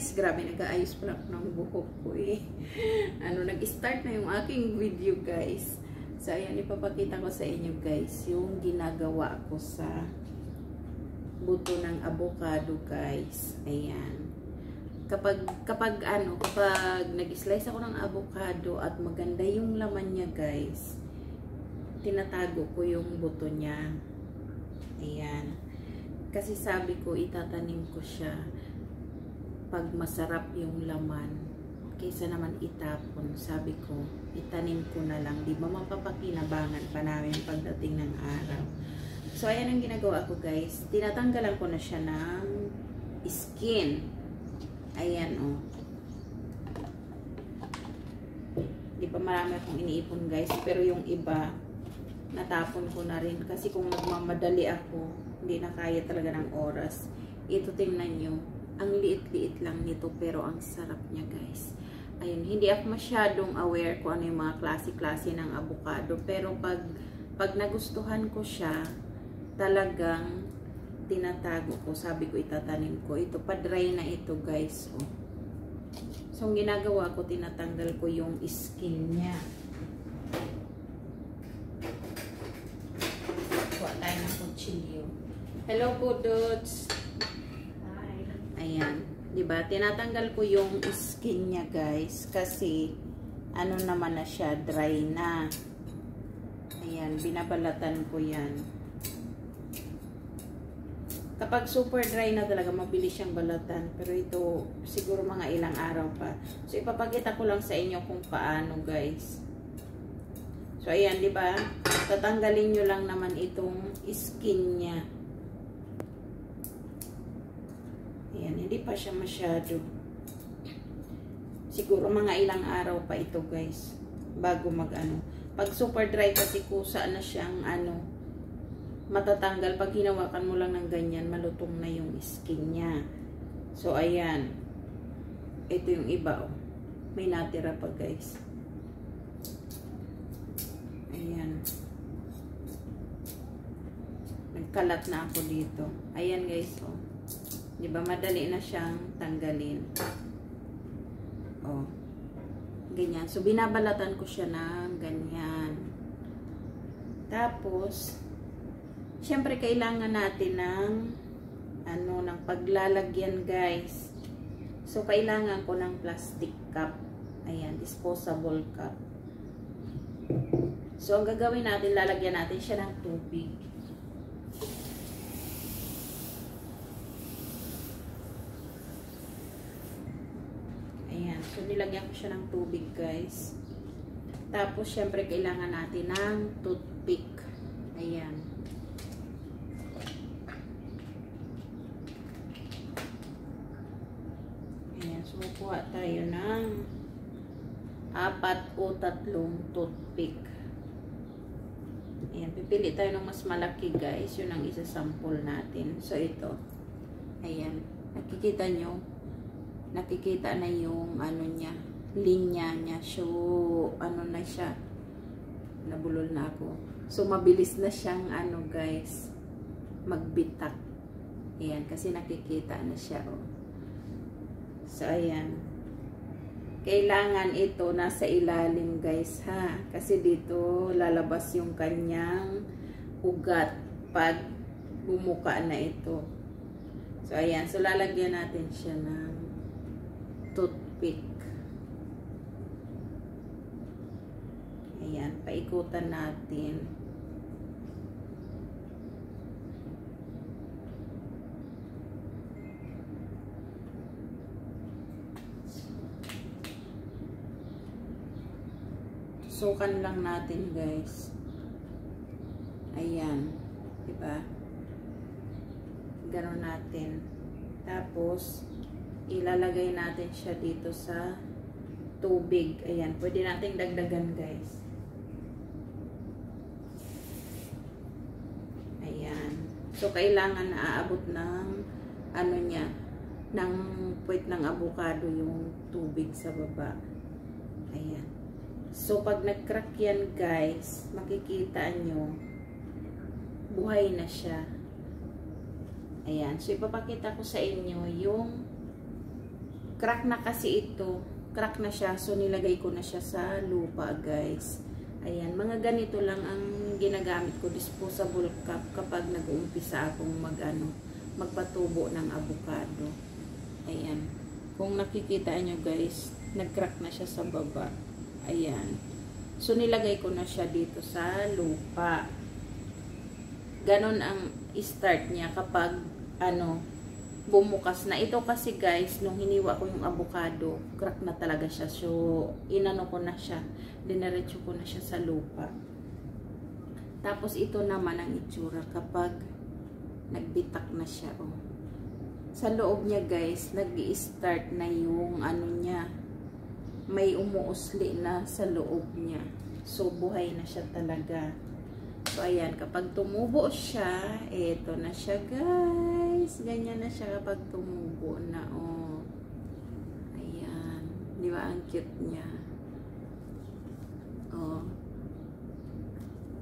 guys, grabe nag-aayos pala ako ng buhok ko eh. Nag-start na yung aking video guys. So ayan, ipapakita ko sa inyo guys yung ginagawa ko sa buto ng avocado guys. Ayan. Kapag nag-slice ako ng avocado at maganda yung laman niya guys, tinatago ko yung buto niya. Ayan. Kasi sabi ko, itatanim ko siya pag masarap yung laman. Kaysa naman itapon, sabi ko, itanim ko na lang. Di ba mapapakinabangan pa namin pagdating ng araw. So, ayan ang ginagawa ko guys. Tinatanggalan ko na siya ng skin. Ayan o. Di ba marami akong iniipon guys. Pero yung iba, natapon ko na rin. Kasi kung nagmamadali ako, hindi na kaya talaga ng oras. Ito tingnan nyo. Ang liit-liit lang nito pero ang sarap niya guys. Ayun, hindi ako masyadong aware kung ano yung mga klase-klase ng avocado. Pero pag nagustuhan ko siya, talagang tinatago ko. Sabi ko itatanim ko. Ito pa-dry na ito guys. Oh. So ang ginagawa ko, tinatanggal ko yung skin niya. Kuha tayo ng kutsilyo. Hello Budots! Hi! Ayan. Diba? Tinatanggal ko yung skin niya guys. Kasi, ano naman na siya, dry na. Ayan. Binabalatan ko yan. Kapag super dry na talaga, mabilis siyang balatan. Pero ito, siguro mga ilang araw pa. So, ipapakita ko lang sa inyo kung paano guys. So, ayan, diba? Tatanggalin nyo lang naman itong skin niya. Ayan, hindi pa siya masyado. Siguro mga ilang araw pa ito guys. Bago mag-ano. Pag super dry kasi kusa na siyang matatanggal. Pag hinawakan mo lang ng ganyan, malutong na yung skin niya. So, ayan. Ito yung iba, oh. May natira pa guys. Ayan. Nagkalat na ako dito. Ayan guys, oh. Diba, madali na siyang tanggalin. Oh. Ganyan. So, binabalatan ko siya ng ganyan. Tapos, syempre, kailangan natin ng paglalagyan, guys. So, kailangan ko ng plastic cup. Ayan, disposable cup. So, ang gagawin natin, lalagyan natin siya ng tubig. Ayan. So, nilagyan ko siya ng tubig, guys. Tapos, syempre, kailangan natin ng toothpick. Ayan. Ayan. So, kuha tayo ng 4 o 3 toothpick. Ayan. Pipili tayo ng mas malaki, guys. Yun ang isa-sample natin. So, ito. Ayan. Nakikita nyo? Nakikita na yung niya, linya niya. So, na siya. Nabulol na ako. So, mabilis na siyang, guys, magbitak. Ayan, kasi nakikita na siya, oh. So, ayan. Kailangan ito nasa ilalim, guys, ha? Kasi dito, lalabas yung kanyang ugat pag bumuka na ito. So, ayan. So, lalagyan natin siya ng toothpick. Ayan, paikutan natin. Sukan lang natin, guys. Ayan, diba? Ganon natin. Tapos, ilalagay natin siya dito sa tubig. Ayan. Pwede nating dagdagan, guys. Ayan. So, kailangan na aabot ng ng puwet ng avocado yung tubig sa baba. Ayan. So, pag nag-crack yan, guys, makikita nyo, buhay na siya. Ayan. So, ipapakita ko sa inyo yung crack na kasi ito. Crack na siya. So, nilagay ko na siya sa lupa, guys. Ayan. Mga ganito lang ang ginagamit ko. Disposable cup kapag nag-uumpisa akong magpatubo ng avocado. Ayan. Kung nakikita nyo, guys, nag-crack na siya sa baba. Ayan. So, nilagay ko na siya dito sa lupa. Ganon ang start niya kapag, bumukas na. Ito kasi guys, nung hiniwa ko yung avocado, crack na talaga siya. So, inano ko na siya. Dinaretso ko na siya sa lupa. Tapos, ito naman ang itsura kapag nagbitak na siya. Oh. Sa loob niya guys, nag-i-start na yung niya. May umuusli na sa loob niya. So, buhay na siya talaga. So, ayan. Kapag tumubo siya, eto na siya, guys. Ganyan na siya kapag tumubo na, oh. Ayan. Di ba? Ang cute niya. Oh.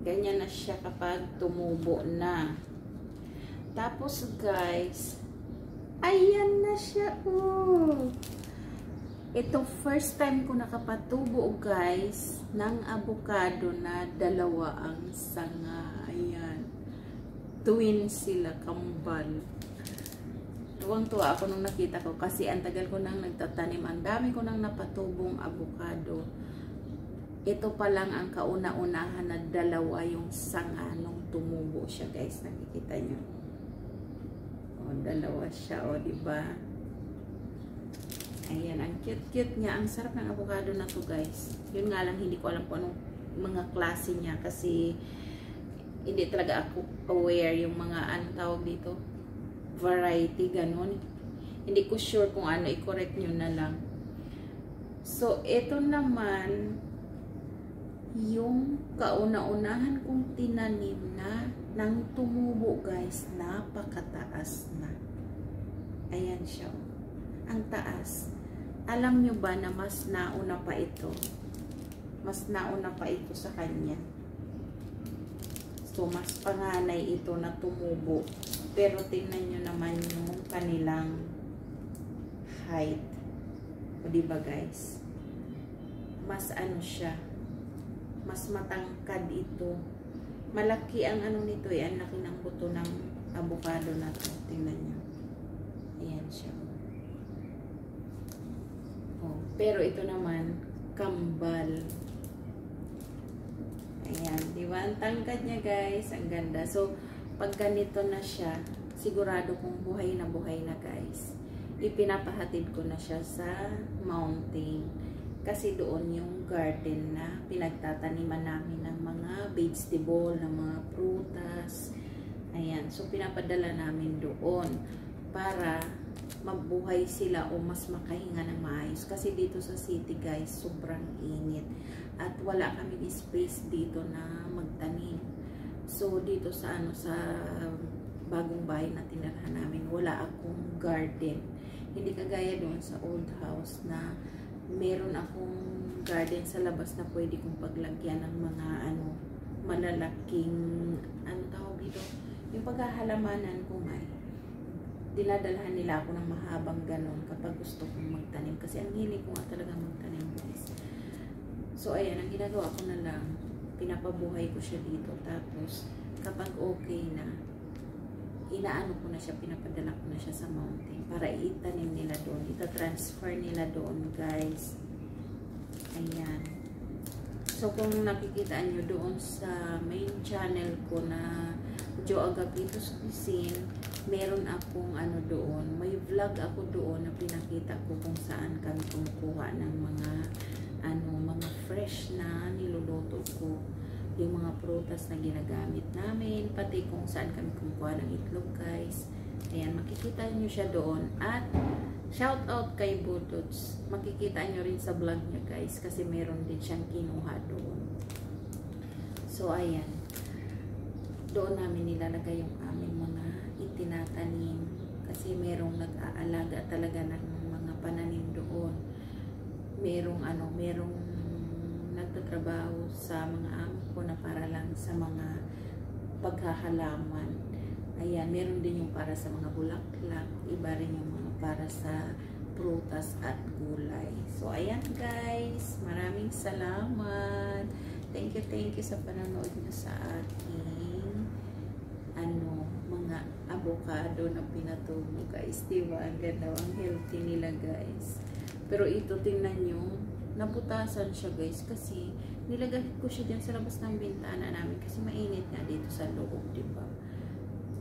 Ganyan na siya kapag tumubo na. Tapos, guys, ayan na siya, oh. Ito, first time ko nakapatubo, guys, ng avocado na dalawa ang sanga. Ayan. Twin sila, kambal. Tuwang-tuwa ako nung nakita ko kasi ang tagal ko nang nagtatanim. Ang dami ko nang napatubong avocado. Ito pa lang ang kauna-unahan na dalawa yung sanga nung tumubo siya, guys. Nakikita nyo. O, dalawa siya, o, diba? Ayan, ang cute-cute niya. Ang sarap ng avocado na to, guys. Yun nga lang, hindi ko alam kung anong mga klase niya kasi hindi talaga ako aware yung mga, tawag dito, variety, ganun. Hindi ko sure kung ano, i-correct nyo na lang. So, ito naman, yung kauna-unahan kong tinanim na nang tumubo, guys, napakataas na. Ayan siya. Ang taas. Alam nyo ba na mas nauna pa ito? Mas nauna pa ito sa kanya. So, mas panganay ito na tumubo. Pero tingnan nyo naman yung kanilang height. O, diba guys? Mas siya. Mas matangkad ito. Malaki ang nito eh. Ang laki ng buto ng avocado na ito. Tingnan nyo. Ayan siya. Oh, pero ito naman, kambal. Ayan, di ba? Ang tangkad niya, guys. Ang ganda. So, pag ganito na siya, sigurado kong buhay na, guys. Ipinapahatid ko na siya sa mountain. Kasi doon yung garden na pinagtataniman namin ng mga vegetable, ng mga prutas. Ayan. So, pinapadala namin doon para mabuhay sila o mas makahinga ng maayos. Kasi dito sa city, guys, sobrang init. At wala kaming space dito na magtanim. So, dito sa sa bagong bahay na tinirahan namin, wala akong garden. Hindi kagaya doon sa old house na meron akong garden sa labas na pwede kong paglagyan ng mga malalaking, tawag dito, yung paghahalamanan ko nga. Dinadalhan nila ako ng mahabang ganon kapag gusto kong magtanim. Kasi ang hilig ko nga talaga magtanim, guys. So, ayan, ang ginagawa ko na lang, pinapabuhay ko siya dito. Tapos, kapag okay na, inaano ko na siya, pinapadala ko na siya sa mountain para itanim nila doon. Ita-transfer nila doon, guys. Ayan. So, kung nakikita nyo doon sa main channel ko na Jo Agapitos Cuisine, meron akong doon, may vlog ako doon na pinakita ko kung saan kami kumukuha ng mga mga fresh na niluluto ko, yung mga prutas na ginagamit namin, pati kung saan kami kumukuha ng itlog, guys. Ayan, makikita nyo siya doon. At shout out kay Budots, makikita nyo rin sa vlog niya, guys, kasi meron din siyang kinuha doon. So, ayan, doon namin nilalagay yung aming mga itinatanim kasi merong nag-aalaga talaga ng mga pananim doon. Merong nagtatrabaho sa mga amo ko na para lang sa mga paghahalaman. Ayan, meron din yung para sa mga bulaklak, iba rin yung mga para sa prutas at gulay. So, ayan guys. Maraming salamat. Thank you sa panonood nyo sa aking mga avocado na pinatubo guys. Diba? Ang ganda. Ang healthy nila guys. Pero ito, tingnan nyo. Nabutasan siya guys. Kasi nilagay ko siya dyan sa labas ng bintana namin. Kasi mainit nga dito sa loob. Diba?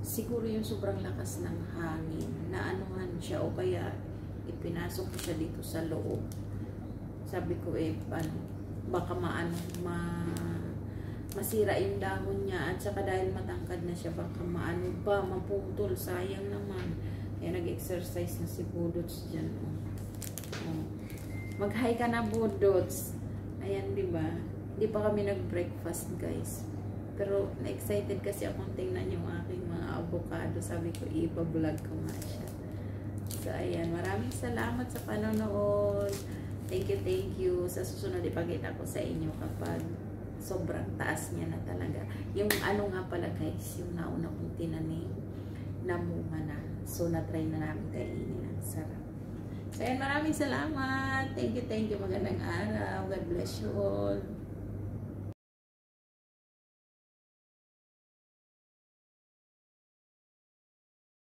Siguro yung sobrang lakas ng hangin na anuhan siya o kaya ipinasok ko siya dito sa loob. Sabi ko baka masira yung dahon niya at saka dahil matangkad na siya baka maputol, sayang naman. Kaya nag-exercise na si Budots dyan. Mag-hi ka na Budots. Ayan, diba? Hindi pa kami nag-breakfast guys. Pero na-excited kasi akong tingnan yung aking mga avocado. Sabi ko, ipa-vlog ko nga siya. So, ayan. Maraming salamat sa panonood. Thank you. Sa susunod, ipakita ko sa inyo kapag sobrang taas niya na talaga. Yung nga pala guys, yung nauna kong tinanim, namunga na. So, na-try na namin kainin. Ang sarap. So, ayan. Maraming salamat. Thank you. Magandang araw. God bless you all.